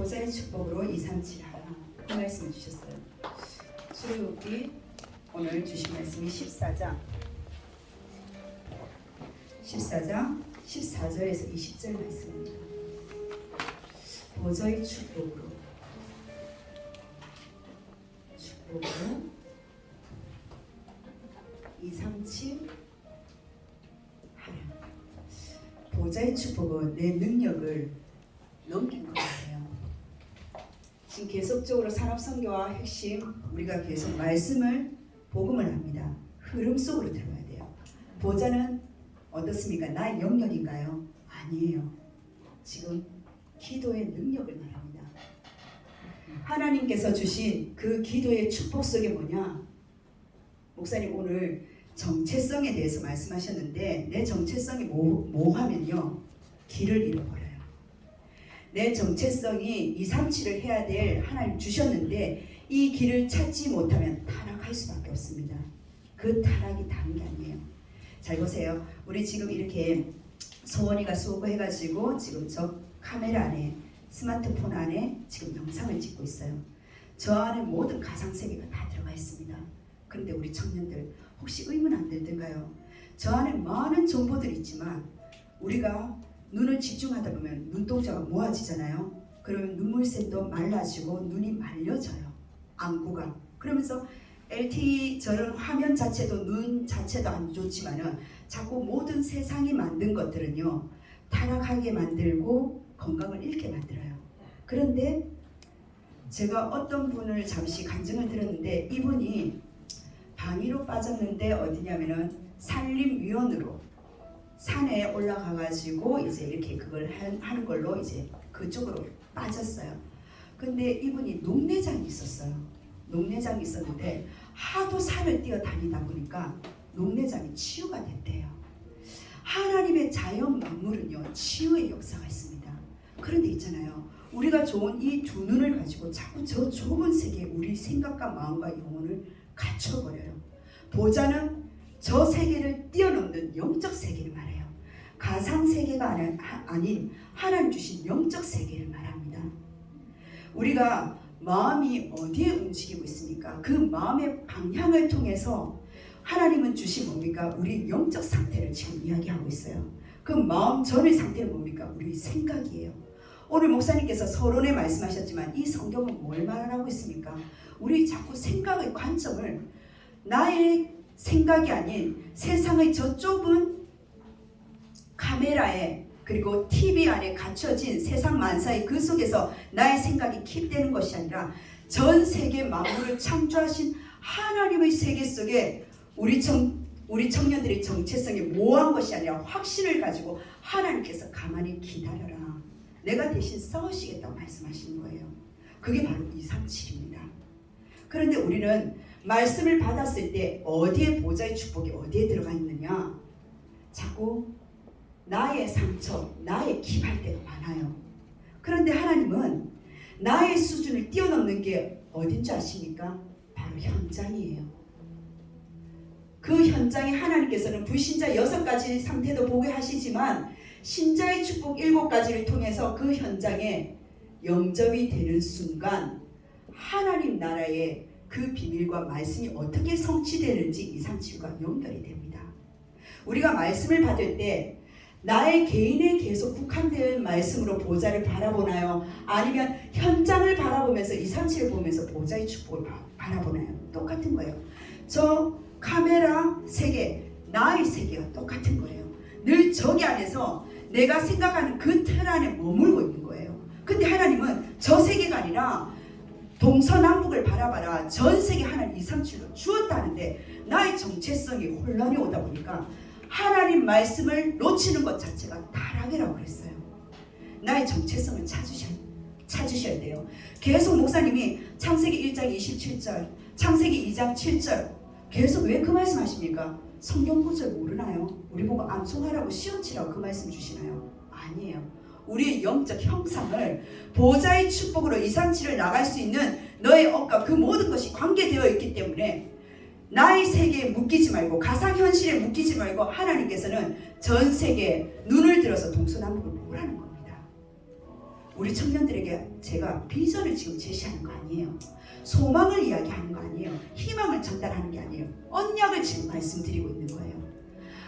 보좌의 축복으로 237 하라 그 말씀을 주셨어요. 출애굽기 오늘 주신 말씀이 14장 14절에서 20절 말씀입니다. 보좌의 축복으로 237 하라. 보좌의 축복은 내 능력을 넘긴 것 같아요. 지금 계속적으로 산업선교와 핵심 우리가 계속 말씀을 복음을 합니다. 흐름 속으로 들어가야 돼요. 보좌는 어떻습니까? 나의 영역인가요? 아니에요. 지금 기도의 능력을 말합니다. 하나님께서 주신 그 기도의 축복 속에 뭐냐? 목사님 오늘 정체성에 대해서 말씀하셨는데 내 정체성이 뭐하면요? 길을 잃어버려요. 내 정체성이 237을 해야 될 하나님 주셨는데 이 길을 찾지 못하면 타락할 수밖에 없습니다. 그 타락이 다른 게 아니에요. 잘 보세요. 우리 지금 이렇게 서원이가 수고해가지고 지금 저 카메라 안에 스마트폰 안에 지금 영상을 찍고 있어요. 저 안에 모든 가상세계가 다 들어가 있습니다. 그런데 우리 청년들 혹시 의문 안 들던가요? 저 안에 많은 정보들이 있지만 우리가 눈을 집중하다 보면 눈동자가 모아지잖아요. 그러면 눈물샘도 말라지고 눈이 말려져요. 안구가. 그러면서 LTE 저런 화면 자체도 눈 자체도 안 좋지만은 자꾸 모든 세상이 만든 것들은요 타락하게 만들고 건강을 잃게 만들어요. 그런데 제가 어떤 분을 잠시 간증을 들었는데 이분이 방위로 빠졌는데 어디냐면은 산림위원으로 산에 올라가가지고 이제 이렇게 그걸 하는 걸로 이제 그쪽으로 빠졌어요. 근데 이분이 녹내장이 있었어요. 녹내장이 있었는데 하도 산을 뛰어다니다 보니까 녹내장이 치유가 됐대요. 하나님의 자연 만물은요 치유의 역사가 있습니다. 그런데 있잖아요. 우리가 좋은 이 두 눈을 가지고 자꾸 저 좁은 세계에 우리 생각과 마음과 영혼을 갇혀버려요. 보좌는 저 세계를 뛰어넘는 영적 세계를 말해요. 가상 세계가 아닌 하나님 주신 영적 세계를 말합니다. 우리가 마음이 어디에 움직이고 있습니까? 그 마음의 방향을 통해서 하나님은 주신 뭡니까? 우리 영적 상태를 지금 이야기하고 있어요. 그 마음 전의 상태는 뭡니까? 우리 생각이에요. 오늘 목사님께서 서론에 말씀하셨지만 이 성경은 뭘 말하고 있습니까? 우리 자꾸 생각의 관점을 나의 생각이 아닌 세상의 저 좁은 카메라에 그리고 TV 안에 갇혀진 세상 만사의 그 속에서 나의 생각이 킵되는 것이 아니라 전 세계 만물을 창조하신 하나님의 세계 속에 우리 청년들의 정체성이 모호한 것이 아니라 확신을 가지고 하나님께서 가만히 기다려라. 내가 대신 싸우시겠다고 말씀하시는 거예요. 그게 바로 237입니다. 그런데 우리는 말씀을 받았을 때 어디에 보좌의 축복이 어디에 들어가 있느냐? 자꾸 나의 상처, 나의 기발 때가 많아요. 그런데 하나님은 나의 수준을 뛰어넘는 게 어딘지 아십니까? 바로 현장이에요. 그 현장에 하나님께서는 불신자 6가지 상태도 보게 하시지만 신자의 축복 7가지를 통해서 그 현장에 영접이 되는 순간 하나님 나라의 그 비밀과 말씀이 어떻게 성취되는지 237과 연결이 됩니다. 우리가 말씀을 받을 때 나의 개인에 계속 국한된 말씀으로 보좌를 바라보나요? 아니면 현장을 바라보면서 237을 보면서 보좌의 축복을 바라보나요? 똑같은 거예요. 저 카메라 세계, 나의 세계가 똑같은 거예요. 늘 저기 안에서 내가 생각하는 그 틀 안에 머물고 있는 거예요. 근데 하나님은 저 세계가 아니라 동서남북을 바라봐라. 전 세계 하나님 237로 주었다는데 나의 정체성이 혼란이 오다 보니까 하나님 말씀을 놓치는 것 자체가 타락이라고 그랬어요. 나의 정체성을 찾으셔야 돼요. 계속 목사님이 창세기 1장 27절, 창세기 2장 7절 계속 왜 그 말씀 하십니까? 성경 구절 모르나요? 우리 보고 암송하라고 시험 치라고 그 말씀 주시나요? 아니에요. 우리의 영적 형상을 보좌의 축복으로 237을 나갈 수 있는 너의 업과 그 모든 것이 관계되어 있기 때문에 나의 세계에 묶이지 말고 가상현실에 묶이지 말고 하나님께서는 전 세계에 눈을 들어서 동서남북을 보라는 겁니다. 우리 청년들에게 제가 비전을 지금 제시하는 거 아니에요. 소망을 이야기하는 거 아니에요. 희망을 전달하는 게 아니에요. 언약을 지금 말씀드리고 있는 거예요.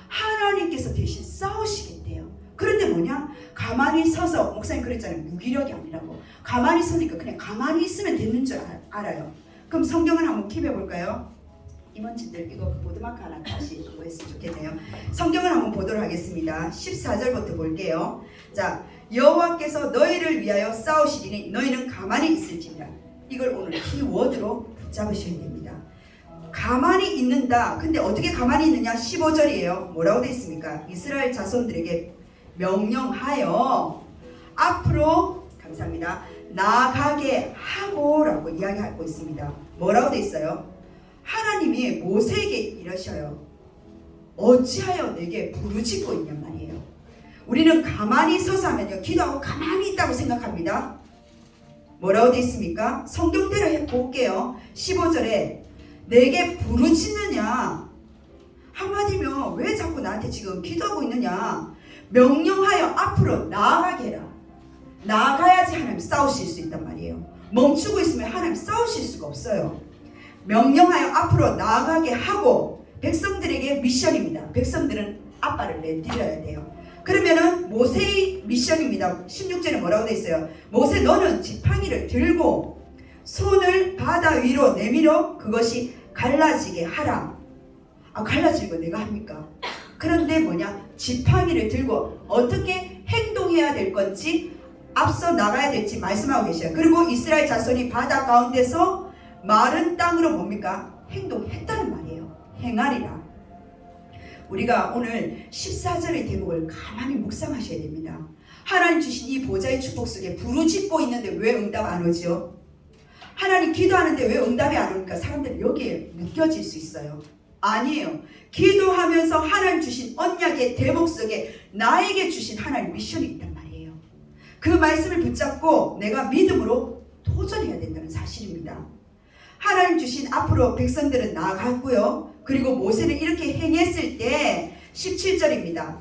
하나님께서 대신 싸우시겠대요. 그런데 뭐냐? 가만히 서서, 목사님 그랬잖아요. 무기력이 아니라고. 가만히 서니까 그냥 가만히 있으면 되는 줄 알아요. 그럼 성경을 한번 킵해 볼까요? 임원진들 이거 보드마크 하나 다시 했으면 좋겠네요. 성경을 한번 보도록 하겠습니다. 14절부터 볼게요. 자, 여호와께서 너희를 위하여 싸우시리니 너희는 가만히 있을지니라. 이걸 오늘 키워드로 붙잡으셔야 됩니다. 가만히 있는다. 근데 어떻게 가만히 있느냐? 15절이에요. 뭐라고 되어 있습니까? 이스라엘 자손들에게 명령하여 앞으로, 감사합니다, 나아가게 하고라고 이야기하고 있습니다. 뭐라고 되어 있어요? 하나님이 모세에게 이러셔요. 어찌하여 내게 부르짖고 있냔 말이에요. 우리는 가만히 서서 하면요, 기도하고 가만히 있다고 생각합니다. 뭐라고 되어 있습니까? 성경대로 해볼게요. 15절에 내게 부르짖느냐, 한마디면 왜 자꾸 나한테 지금 기도하고 있느냐, 명령하여 앞으로 나아가게 해라. 나아가야지 하나님 싸우실 수 있단 말이에요. 멈추고 있으면 하나님 싸우실 수가 없어요. 명령하여 앞으로 나아가게 하고, 백성들에게 미션입니다. 백성들은 아빠를 내드려야 돼요. 그러면은 모세의 미션입니다. 16절에 뭐라고 되어 있어요? 모세 너는 지팡이를 들고 손을 바다 위로 내밀어 그것이 갈라지게 하라. 갈라지고 내가 합니까? 그런데 뭐냐? 지팡이를 들고 어떻게 행동해야 될 건지, 앞서 나가야 될지 말씀하고 계셔요. 그리고 이스라엘 자손이 바다 가운데서 마른 땅으로 뭡니까? 행동했다는 말이에요. 행하리라. 우리가 오늘 14절의 대목을 가만히 묵상하셔야 됩니다. 하나님 주신 이 보좌의 축복 속에 부르짖고 있는데 왜 응답 안 오죠? 하나님 기도하는데 왜 응답이 안 오니까 사람들이 여기에 묶여질 수 있어요. 아니에요. 기도하면서 하나님 주신 언약의 대목 속에 나에게 주신 하나님 미션이 있단 말이에요. 그 말씀을 붙잡고 내가 믿음으로 도전해야 된다는 사실입니다. 하나님 주신 앞으로 백성들은 나아갔고요. 그리고 모세는 이렇게 행했을 때 17절입니다.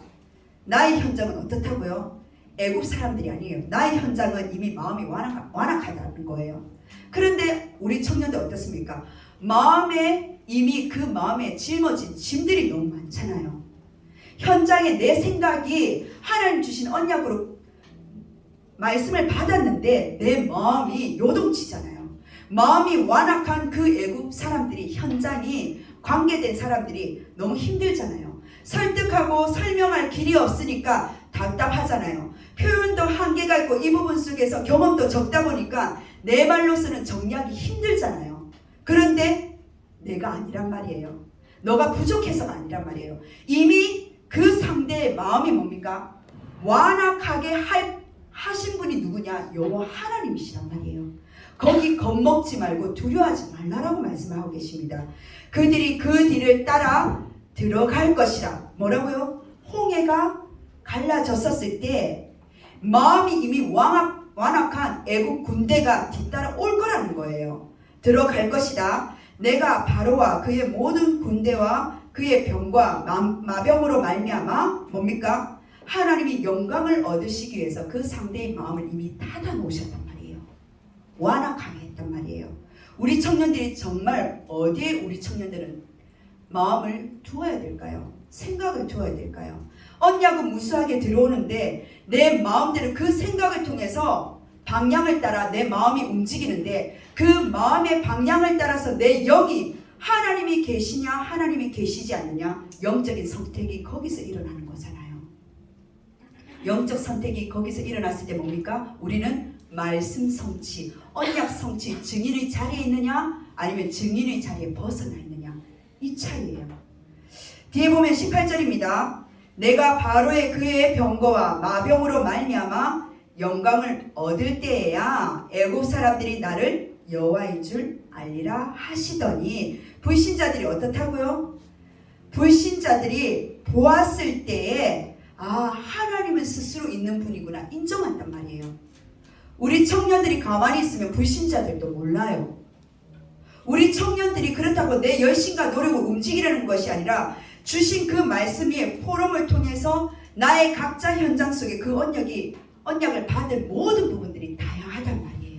나의 현장은 어떻다고요? 애굽 사람들이 아니에요. 나의 현장은 이미 마음이 완악하다는 거예요. 그런데 우리 청년들 어떻습니까? 마음에 이미 그 마음에 짊어진 짐들이 너무 많잖아요. 현장에 내 생각이 하나님 주신 언약으로 말씀을 받았는데 내 마음이 요동치잖아요. 마음이 완악한 그 애굽 사람들이, 현장이 관계된 사람들이 너무 힘들잖아요. 설득하고 설명할 길이 없으니까 답답하잖아요. 표현도 한계가 있고 이 부분 속에서 경험도 적다 보니까 내 말로서는 정리하기 힘들잖아요. 그런데 내가 아니란 말이에요. 너가 부족해서가 아니란 말이에요. 이미 그 상대의 마음이 뭡니까? 완악하게 하신 분이 누구냐? 여호와 하나님이시란 말이에요. 거기 겁먹지 말고 두려워하지 말라라고 말씀하고 계십니다. 그들이 그 뒤를 따라 들어갈 것이라. 뭐라고요? 홍해가 갈라졌었을 때 마음이 이미 완악한 애국 군대가 뒤따라 올 거라는 거예요. 들어갈 것이다. 내가 바로와 그의 모든 군대와 그의 병과 마병으로 말미암아 뭡니까? 하나님이 영광을 얻으시기 위해서 그 상대의 마음을 이미 닫아 놓으셨단 말이에요. 완악하게 했단 말이에요. 우리 청년들이 정말 어디에 우리 청년들은 마음을 두어야 될까요? 생각을 두어야 될까요? 언약은 무수하게 들어오는데 내 마음대로 그 생각을 통해서 방향을 따라 내 마음이 움직이는데 그 마음의 방향을 따라서 내 영이 하나님이 계시냐 하나님이 계시지 않느냐, 영적인 선택이 거기서 일어나는 거잖아요. 영적 선택이 거기서 일어났을 때 뭡니까? 우리는 말씀 성취, 언약 성취, 증인의 자리에 있느냐 아니면 증인의 자리에 벗어나 있느냐, 이 차이예요. 뒤에 보면 18절입니다. 내가 바로의 그의 병거와 마병으로 말미암아 영광을 얻을 때에야 애굽 사람들이 나를 여호와인 줄 알리라 하시더니, 불신자들이 어떻다고요? 불신자들이 보았을 때에 하나님은 스스로 있는 분이구나 인정한단 말이에요. 우리 청년들이 가만히 있으면 불신자들도 몰라요. 우리 청년들이 그렇다고 내 열심과 노력을 움직이려는 것이 아니라 주신 그 말씀 위에 포럼을 통해서 나의 각자 현장 속에 그 언약을 받을 모든 부분들이 다양하단 말이에요.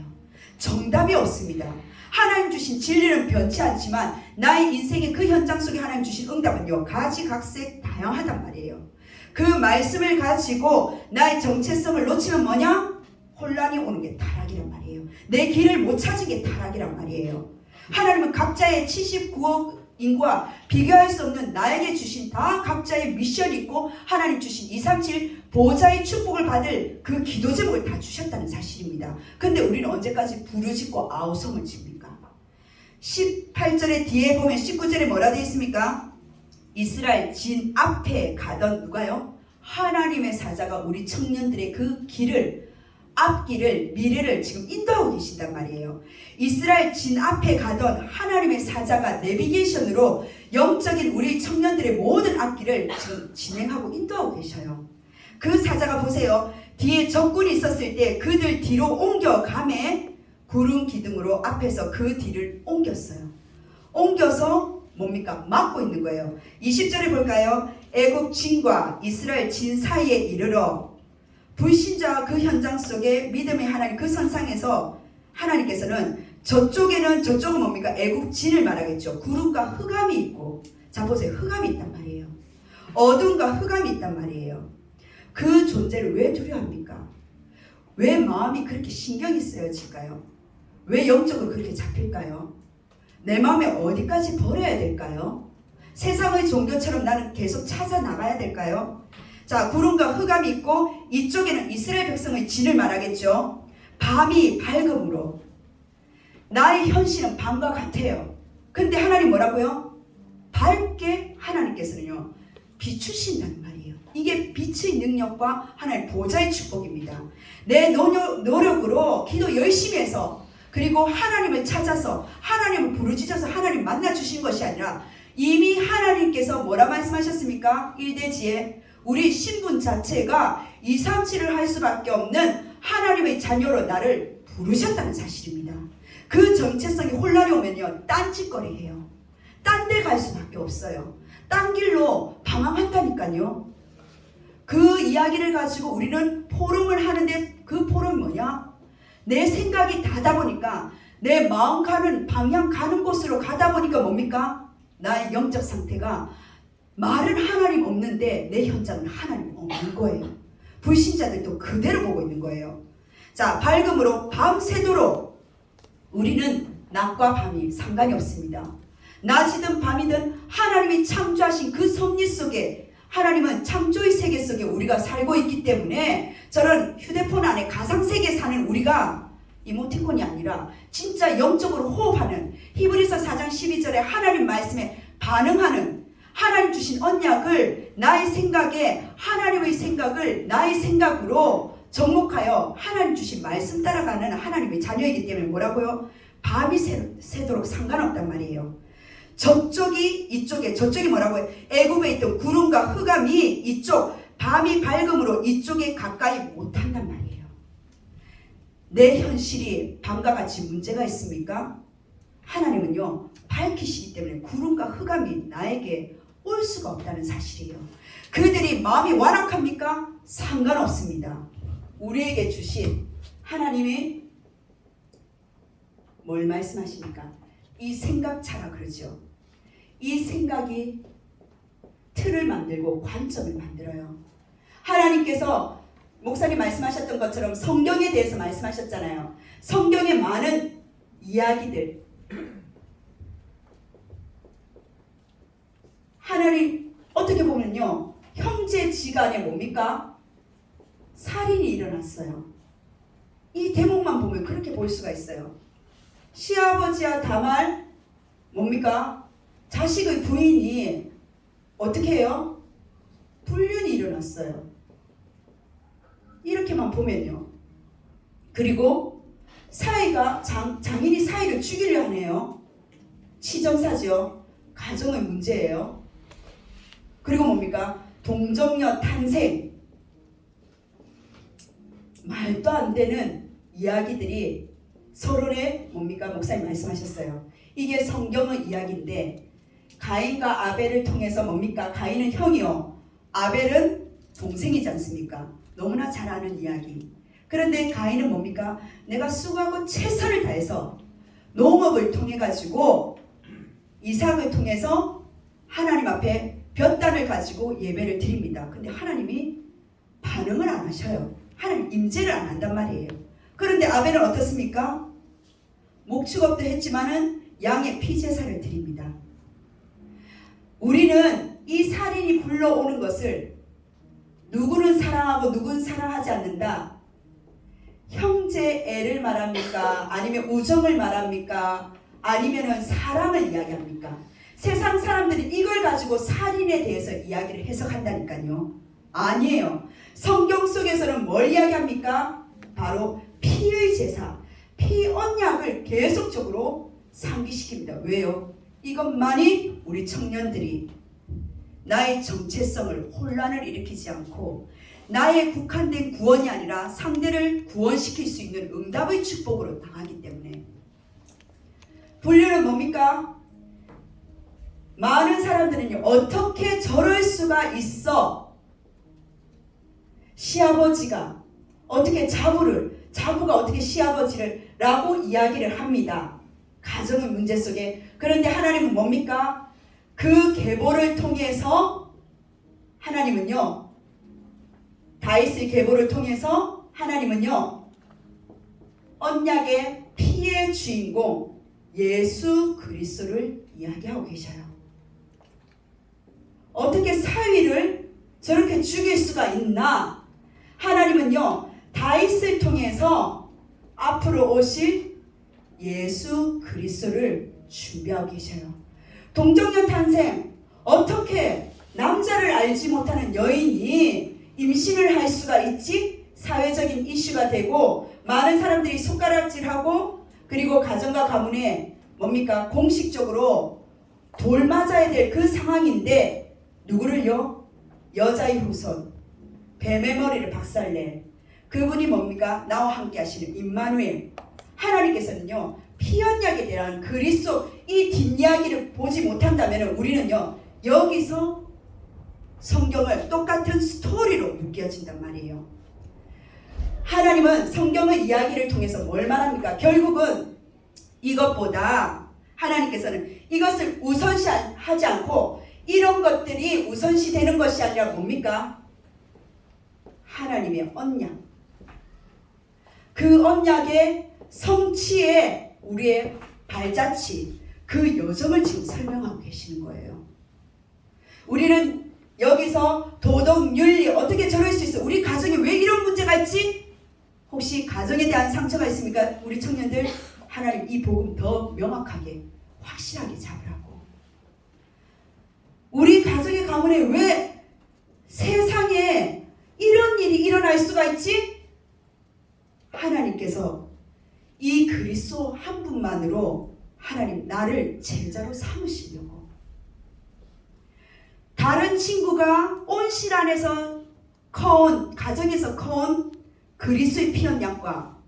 정답이 없습니다. 하나님 주신 진리는 변치 않지만 나의 인생의 그 현장 속에 하나님 주신 응답은요, 가지각색 다양하단 말이에요. 그 말씀을 가지고 나의 정체성을 놓치면 뭐냐? 혼란이 오는 게 타락이란 말이에요. 내 길을 못 찾은 게 타락이란 말이에요. 하나님은 각자의 79억 인구와 비교할 수 없는 나에게 주신 다 각자의 미션이 있고 하나님 주신 237 보좌의 축복을 받을 그 기도 제목을 다 주셨다는 사실입니다. 근데 우리는 언제까지 부르짖고 아우성을 칩니까? 18절에 뒤에 보면 19절에 뭐라 되어 있습니까? 이스라엘 진 앞에 가던 누가요? 하나님의 사자가 우리 청년들의 그 길을, 앞길을, 미래를 지금 인도하고 계신단 말이에요. 이스라엘 진 앞에 가던 하나님의 사자가 내비게이션으로 영적인 우리 청년들의 모든 앞길을 지금 진행하고 인도하고 계셔요. 그 사자가 보세요. 뒤에 적군이 있었을 때 그들 뒤로 옮겨가매 구름 기둥으로 앞에서 그 뒤를 옮겼어요. 옮겨서 뭡니까? 막고 있는 거예요. 20절에 볼까요? 애굽 진과 이스라엘 진 사이에 이르러 불신자와 그 현장 속에 믿음의 하나님 그 선상에서 하나님께서는 저쪽은 뭡니까? 애굽 진을 말하겠죠. 구름과 흑암이 있고, 자 보세요. 흑암이 있단 말이에요. 어둠과 흑암이 있단 말이에요. 그 존재를 왜 두려워합니까? 왜 마음이 그렇게 신경이 쓰여질까요? 왜 영적으로 그렇게 잡힐까요? 내 마음에 어디까지 버려야 될까요? 세상의 종교처럼 나는 계속 찾아 나가야 될까요? 자, 구름과 흑암이 있고 이쪽에는 이스라엘 백성의 진을 말하겠죠. 밤이 밝음으로. 나의 현실은 밤과 같아요. 근데 하나님 뭐라고요? 밝게 하나님께서는요, 비추신다는 말이에요. 이게 빛의 능력과 하나님의 보좌의 축복입니다. 내 노력으로 기도 열심히 해서 그리고 하나님을 찾아서 하나님을 부르짖어서 하나님 만나주신 것이 아니라 이미 하나님께서 뭐라 말씀하셨습니까? 1대지에 우리 신분 자체가 237을 할 수밖에 없는 하나님의 자녀로 나를 부르셨다는 사실입니다. 그 정체성이 혼란이 오면요, 딴짓거리해요. 딴 데 갈 수밖에 없어요. 딴 길로 방황한다니까요. 그 이야기를 가지고 우리는 포럼을 하는데 그 포럼이 뭐냐? 내 생각이 다다 보니까 내 마음 가는 방향 가는 곳으로 가다 보니까 뭡니까? 나의 영적 상태가 말은 하나님 없는데 내 현장은 하나님 없는 거예요. 불신자들도 그대로 보고 있는 거예요. 자, 밝음으로 밤새도록 우리는 낮과 밤이 상관이 없습니다. 낮이든 밤이든 하나님이 창조하신 그 섭리 속에 하나님은 창조의 세계 속에 우리가 살고 있기 때문에 저는 휴대폰 안에 가상세계에 사는 우리가 이모티콘이 아니라 진짜 영적으로 호흡하는 히브리서 4장 12절에 하나님 말씀에 반응하는 하나님 주신 언약을 나의 생각에 하나님의 생각을 나의 생각으로 접목하여 하나님 주신 말씀 따라가는 하나님의 자녀이기 때문에 뭐라고요? 밤이 새도록 상관없단 말이에요. 저쪽이 이쪽에, 저쪽이 뭐라고요? 애굽에 있던 구름과 흑암이 이쪽, 밤이 밝음으로 이쪽에 가까이 못한단 말이에요. 내 현실이 밤과 같이 문제가 있습니까? 하나님은요, 밝히시기 때문에 구름과 흑암이 나에게 올 수가 없다는 사실이에요. 그들이 마음이 완악합니까? 상관없습니다. 우리에게 주신 하나님이 뭘 말씀하십니까? 이 생각차라 그러죠. 이 생각이 틀을 만들고 관점을 만들어요. 하나님께서 목사님 말씀하셨던 것처럼 성경에 대해서 말씀하셨잖아요. 성경의 많은 이야기들, 하나님 어떻게 보면요, 형제지간에 뭡니까? 살인이 일어났어요. 이 대목만 보면 그렇게 볼 수가 있어요. 시아버지와 다말 뭡니까? 자식의 부인이 어떻게 해요? 불륜이 일어났어요. 이렇게만 보면요. 그리고 사이가 장인이 사이를 죽이려 하네요. 치정사죠. 가정의 문제예요. 그리고 뭡니까? 동정녀 탄생. 말도 안 되는 이야기들이 서론에 뭡니까? 목사님 말씀하셨어요. 이게 성경의 이야기인데 가인과 아벨을 통해서 뭡니까? 가인은 형이요, 아벨은 동생이지 않습니까? 너무나 잘 아는 이야기. 그런데 가인은 뭡니까? 내가 수고하고 최선을 다해서 농업을 통해 가지고 이삭을 통해서 하나님 앞에 볕단을 가지고 예배를 드립니다. 근데 하나님이 반응을 안 하셔요. 하나님 임재를 안 한단 말이에요. 그런데 아벨은 어떻습니까? 목축업도 했지만은 양의 피제사를 드립니다. 우리는 이 살인이 불러오는 것을 누구는 사랑하고 누구는 사랑하지 않는다. 형제 애를 말합니까? 아니면 우정을 말합니까? 아니면 사랑을 이야기합니까? 세상 사람들이 이걸 가지고 살인에 대해서 이야기를 해석한다니까요. 아니에요. 성경 속에서는 뭘 이야기합니까? 바로 피의 제사, 피 언약을 계속적으로 상기시킵니다. 왜요? 이것만이 우리 청년들이 나의 정체성을 혼란을 일으키지 않고 나의 국한된 구원이 아니라 상대를 구원시킬 수 있는 응답의 축복으로 당하기 때문에. 분류는 뭡니까? 많은 사람들은요, 어떻게 저럴 수가 있어? 시아버지가 어떻게 자부가 어떻게 시아버지를 라고 이야기를 합니다. 가정의 문제 속에. 그런데 하나님은 뭡니까? 그 계보를 통해서 하나님은요, 다윗의 계보를 통해서 하나님은요, 언약의 피의 주인공 예수 그리스도를 이야기하고 계셔요. 어떻게 사위를 저렇게 죽일 수가 있나? 하나님은요, 다윗을 통해서 앞으로 오실 예수 그리스도를 준비하고 계셔요. 동정녀 탄생, 어떻게 남자를 알지 못하는 여인이 임신을 할 수가 있지? 사회적인 이슈가 되고 많은 사람들이 손가락질하고 그리고 가정과 가문에 뭡니까? 공식적으로 돌 맞아야 될 그 상황인데 누구를요? 여자의 후손, 뱀의 머리를 박살낸 그분이 뭡니까? 나와 함께 하시는 임마누엘. 하나님께서는요, 피언약에 대한 그리스도 이 뒷이야기를 보지 못한다면 우리는요, 여기서 성경을 똑같은 스토리로 묶여진단 말이에요. 하나님은 성경의 이야기를 통해서 뭘 말합니까? 결국은 이것보다 하나님께서는 이것을 우선시하지 않고 이런 것들이 우선시 되는 것이 아니라 뭡니까? 하나님의 언약. 그 언약의 성취에 우리의 발자취, 그 여정을 지금 설명하고 계시는 거예요. 우리는 여기서 도덕, 윤리 어떻게 저럴 수 있어? 우리 가정에 왜 이런 문제가 있지? 혹시 가정에 대한 상처가 있습니까? 우리 청년들, 하나님 이 복음 더 명확하게 확실하게 잡으라고. 우리 가정의 가문에 왜 세상에 이런 일이 일어날 수가 있지? 하나님께서 이 그리스도 한 분만으로 하나님 나를 제자로 삼으시려고. 다른 친구가 온실 안에서 커온, 가정에서 커온 그리스도의 피언약과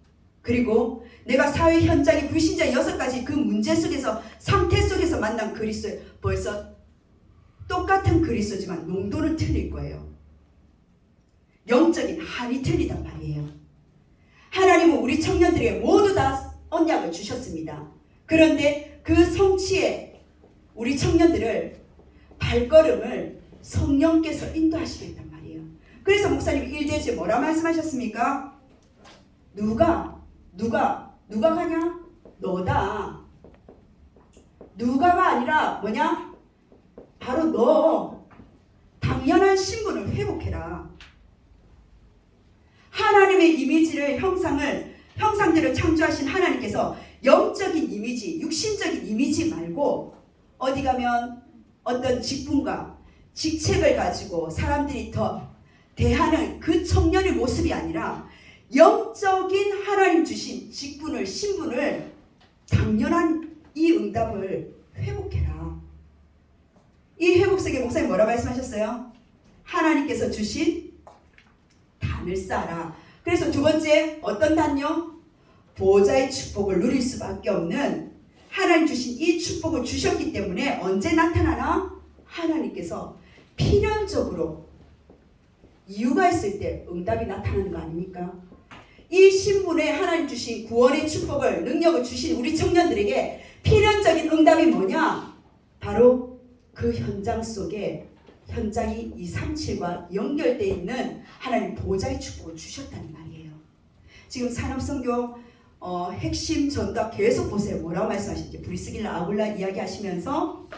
그리고 내가 사회 현장의 불신자 6가지 그 문제 속에서 상태 속에서 만난 그리스도, 벌써 똑같은 그리스도지만 농도는 틀릴 거예요. 영적인 한이 틀리단 말이에요. 하나님은 우리 청년들에게 모두 다 언약을 주셨습니다. 그런데 그 성취에 우리 청년들을 발걸음을 성령께서 인도하시겠단 말이에요. 그래서 목사님 1대지에 뭐라 말씀하셨습니까? 누가 가냐? 너다. 누가가 아니라 뭐냐? 바로 너. 당연한 신분을 회복해라. 하나님의 이미지를 형상들을 창조하신 하나님께서 영적인 이미지, 육신적인 이미지 말고 어디 가면 어떤 직분과 직책을 가지고 사람들이 더 대하는 그 청년의 모습이 아니라 영적인 하나님 주신 직분을, 신분을 당연한 이 응답을 회복해라. 이 회복 속에 목사님 뭐라 말씀하셨어요? 하나님께서 주신 단을 쌓아라. 그래서 두 번째 어떤 단요? 보호자의 축복을 누릴 수밖에 없는 하나님 주신 이 축복을 주셨기 때문에 언제 나타나나? 하나님께서 필연적으로 이유가 있을 때 응답이 나타나는 거 아닙니까? 이 신분에 하나님 주신 구원의 축복을 능력을 주신 우리 청년들에게 필연적인 응답이 뭐냐? 바로 그 현장 속에 현장이 237과 연결되어 있는 하나님 보좌의 축복을 주셨다는 말이에요. 지금 산업선교 핵심 전답 계속 보세요. 뭐라고 말씀하시는지. 브리스길라 아굴라 이야기하시면서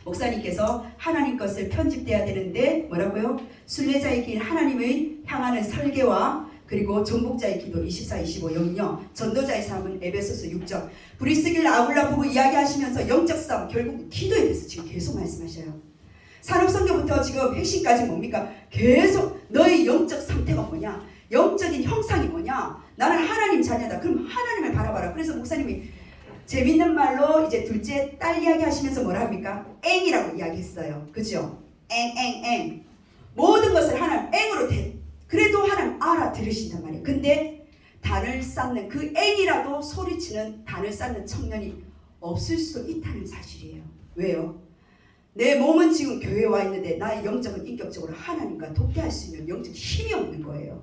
목사님께서 하나님 것을 편집돼야 되는데 뭐라고요? 순례자의 길 하나님의 향하는 설계와 그리고 정복자의 기도 24, 25 영역 전도자의 삶은 에베소서 6장 브리스길라 아굴라 보고 이야기하시면서 영적 싸움 결국 기도에 대해서 지금 계속 말씀하셔요. 산업선교부터 지금 핵심까지 뭡니까? 계속 너의 영적 상태가 뭐냐? 영적인 형상이 뭐냐? 나는 하나님 자녀다. 그럼 하나님을 바라봐라. 그래서 목사님이 재밌는 말로 이제 둘째 딸 이야기 하시면서 뭐라 합니까? 앵이라고 이야기했어요. 그죠? 앵. 모든 것을 하나님 앵으로 그래도 하나님 알아들으신단 말이에요. 근데 단을 쌓는 그 앵이라도 소리치는 단을 쌓는 청년이 없을 수 있다는 사실이에요. 왜요? 내 몸은 지금 교회에 와 있는데 나의 영적은 인격적으로 하나님과 독대할 수 있는 영적 힘이 없는 거예요.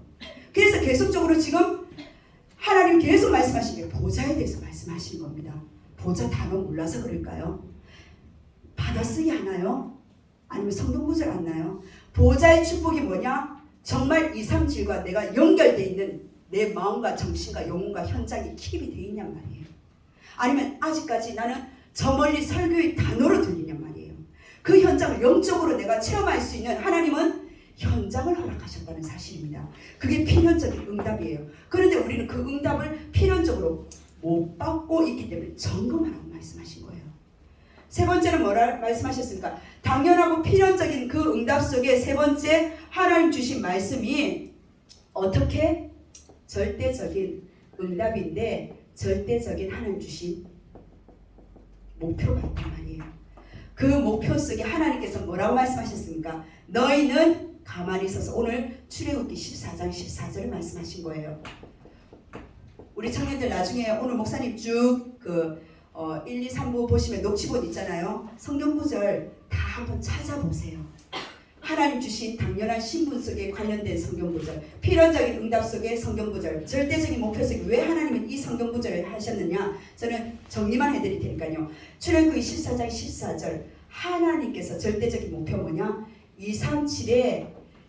그래서 계속적으로 지금 하나님 계속 말씀하시는 게 보좌에 대해서 말씀하시는 겁니다. 보좌 단어 몰라서 그럴까요? 받아쓰기 하나요? 아니면 성경 구절 안 나요? 보좌의 축복이 뭐냐? 정말 237과 내가 연결되어 있는 내 마음과 정신과 영혼과 현장이 킵이 되어 있냔 말이에요. 아니면 아직까지 나는 저 멀리 설교의 단어로 들리냔 말이에요. 그 현장을 영적으로 내가 체험할 수 있는 하나님은 현장을 허락하셨다는 사실입니다. 그게 필연적인 응답이에요. 그런데 우리는 그 응답을 필연적으로 못 받고 있기 때문에 점검하라고 말씀하신 거예요. 세 번째는 뭐라 말씀하셨습니까? 당연하고 필연적인 그 응답 속에 세 번째 하나님 주신 말씀이 어떻게? 절대적인 응답인데 절대적인 하나님 주신 목표가 있단 말이에요. 그 목표 속에 하나님께서 뭐라고 말씀하셨습니까? 너희는 가만히 있어서 오늘 출애굽기 14장 14절을 말씀하신 거예요. 우리 청년들 나중에 오늘 목사님 쭉 1, 2, 3부 보시면 녹취본 있잖아요. 성경 구절 다 한번 찾아보세요. 하나님 주신 당연한 신분 속에 관련된 성경 구절, 필연적인 응답 속의 성경 구절, 절대적인 목표 속에 왜 하나님은 이 성경 구절을 하셨느냐? 저는 정리만 해드릴 테니까요. 출애굽기 14장 14절 하나님께서 절대적인 목표 뭐냐? 237에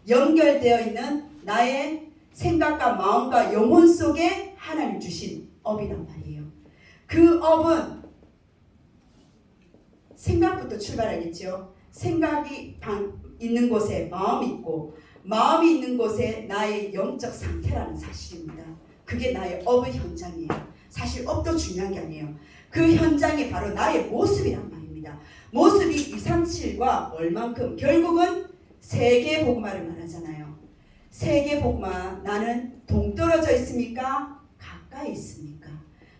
연결되어 있는 나의 생각과 마음과 영혼 속에 하나님 주신 업이란 말이에요. 그 업은 생각부터 출발하겠죠. 생각이 있는 곳에 마음이 있고 마음이 있는 곳에 나의 영적 상태라는 사실입니다. 그게 나의 업의 현장이에요. 사실 업도 중요한 게 아니에요. 그 현장이 바로 나의 모습이란 말입니다. 모습이 237과 얼만큼 결국은 세계 복음화를 말하잖아요. 세계 복음화 나는 동떨어져 있습니까? 가까이 있습니까?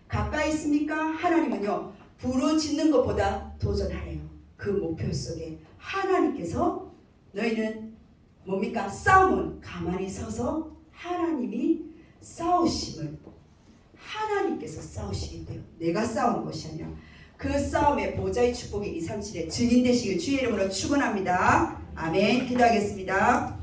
가까이 있습니까? 하나님은요 부르짖는 것보다 도전하래요. 그 목표 속에 하나님께서 너희는 뭡니까? 싸움은 가만히 서서 하나님이 싸우심을 하나님께서 싸우시기 때문에 내가 싸우는 것이 아니라 그 싸움의 보좌의 축복의 237의 증인 되시길 주의 이름으로 축원합니다. 아멘. 기도하겠습니다.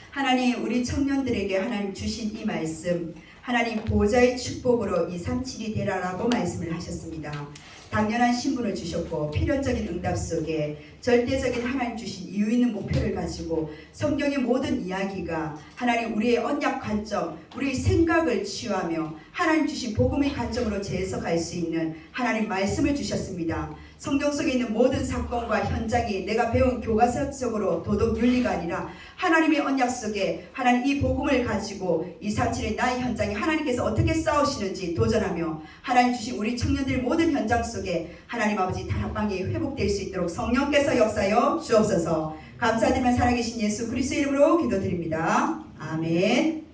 하나님 우리 청년들에게 하나님 주신 이 말씀 하나님 보좌의 축복으로 237이 되라라고 말씀을 하셨습니다. 당연한 신분을 주셨고 필연적인 응답 속에 절대적인 하나님 주신 이유 있는 목표를 가지고 성경의 모든 이야기가 하나님 우리의 언약 관점, 우리의 생각을 치유하며 하나님 주신 복음의 관점으로 재해석할 수 있는 하나님 말씀을 주셨습니다. 성경 속에 있는 모든 사건과 현장이 내가 배운 교과서적으로 도덕 윤리가 아니라 하나님의 언약 속에 하나님 이 복음을 가지고 237의 나의 현장에 하나님께서 어떻게 싸우시는지 도전하며 하나님 주신 우리 청년들 모든 현장 속에 하나님 아버지 다락방이 회복될 수 있도록 성령께서 역사여 주옵소서. 감사드리며 살아계신 예수 그리스도 이름으로 기도드립니다. 아멘.